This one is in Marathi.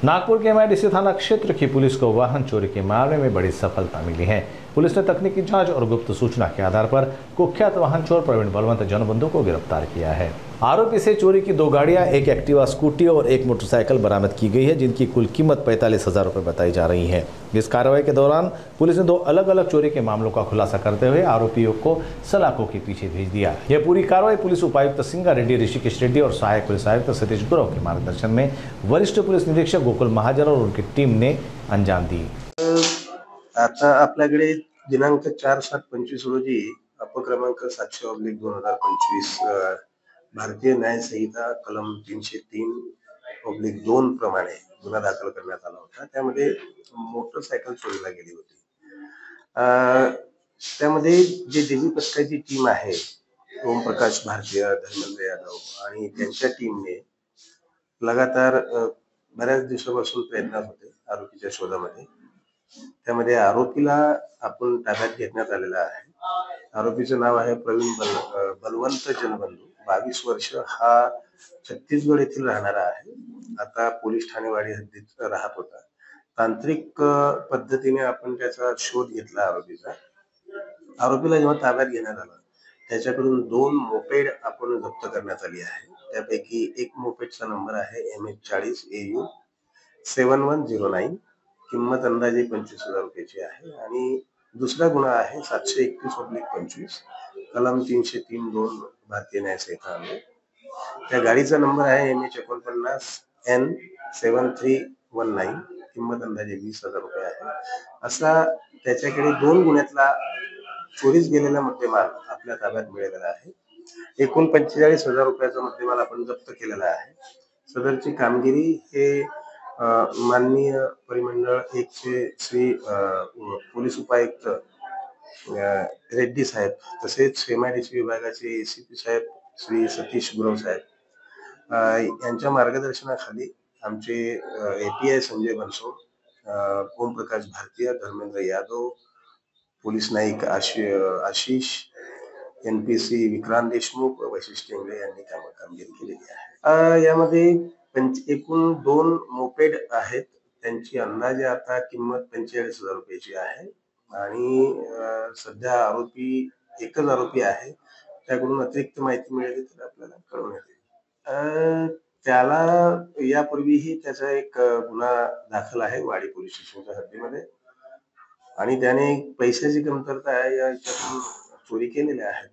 नागपुर के एमआईडीसी थाना क्षेत्र की पुलिस को वाहन चोरी के मामले में बड़ी सफलता मिली है। पुलिस ने तकनीकी जांच और गुप्त सूचना के आधार पर कुख्यात वाहन चोर प्रवीण बलवंत जनबंधु को गिरफ्तार किया है। आरोपी से चोरी की 2 गाड़ियां, एक एक्टिवा स्कूटी और एक मोटरसाइकिल बरामद की गई है, जिनकी कुल कीमत 45,000 रुपये बताई जा रही है। इस कार्रवाई के दौरान पुलिस ने 2 अलग अलग चोरी के मामलों का खुलासा करते हुए आरोपियों को सलाखों के पीछे भेज दिया। यह पूरी कार्रवाई पुलिस उपायुक्त सिंगा रेड्डी, ऋषिकेश रेड्डी और सहायक पुलिस आयुक्त सतीश गुरव के मार्गदर्शन में वरिष्ठ पुलिस निरीक्षक गोकुल महाजन और उनकी टीम ने अंजाम दी। आता आपल्याकडे दिनांक 4/7/25 रोजी अपक्रमांक 700/2025 भारतीय न्याय संहिता कलम 303/2 प्रमाणे गुन्हा दाखल करण्यात आला होता। त्यामध्ये मोटरसायकल चोरीला गेली होती। त्यामध्ये जे दिल्ली पथकाची टीम आहे, ओमप्रकाश भारतीय, धर्मेंद्र यादव आणि त्यांच्या टीमने लगातार बऱ्याच दिवसापासून प्रयत्नात होते आरोपीच्या शोधामध्ये। त्यामध्ये आरोपीला आपण ताब्यात घेण्यात आलेला आहे। आरोपीचं नाव आहे प्रवीण बलवंत जनबंधू, 22 वर्ष, हा छत्तीसगड येथील राहणारा आहे। आता पोलीस ठाणेवाडी हद्दीत राहत होता। तांत्रिक पद्धतीने आपण त्याचा शोध घेतला आरोपीचा। आरोपीला जेव्हा ताब्यात घेण्यात आलं, त्याच्याकडून 2 मोपेड आपण जप्त करण्यात आली आहे। त्यापैकी एक मोपेडचा नंबर आहे MH40AU 7109, किंमत अंदाजे 25,000 रुपयाची आहे। आणि दुसरा गुन्हा आहे 731/25 कलम 303/2 भारतीय न्याय संहिता अन्वये। त्या गाडीचा नंबर आहे MH49N 7319, किंमत अंदाजे 20,000 रुपये आहे। असा त्याच्याकडे 2 गुन्ह्यातला चोरीस गेलेला मुद्देमाल आपल्या ताब्यात मिळालेला आहे। एकूण 45,000 रुपयाचा मुद्देमाल आपण जप्त केलेला आहे। सदरची कामगिरी हे माननीय परिमंडळ 1 चे श्री पोलीस उपायुक्त रेड्डी साहेब, तसेच एमआयडीसी विभागाचे एसीपी साहेब श्री सतीश गुरव साहेब यांच्या मार्गदर्शनाखाली आमचे एपीआय संजय बनसोड, ओमप्रकाश भारतीय, धर्मेंद्र यादव, पोलीस नाईक आशिष, एनपीसी विक्रांत देशमुख व वैशिष्ट इंगळे यांनी कामगिरी केलेली आहे। यामध्ये एकूण 2 मोपेड आहेत, त्यांची अंदाजे आता किंमत 45,000 रुपयाची आहे। आणि सध्या एकच आरोपी आहे। त्याकडून अतिरिक्त माहिती मिळाली तर आपल्याला कळवण्यात येईल। त्याला यापूर्वीही त्याचा एक गुन्हा दाखल आहे वाडी पोलीस स्टेशनच्या हद्दीमध्ये, आणि त्याने पैशाची कमतरता आहे याच्यातून चोरी केलेल्या आहेत।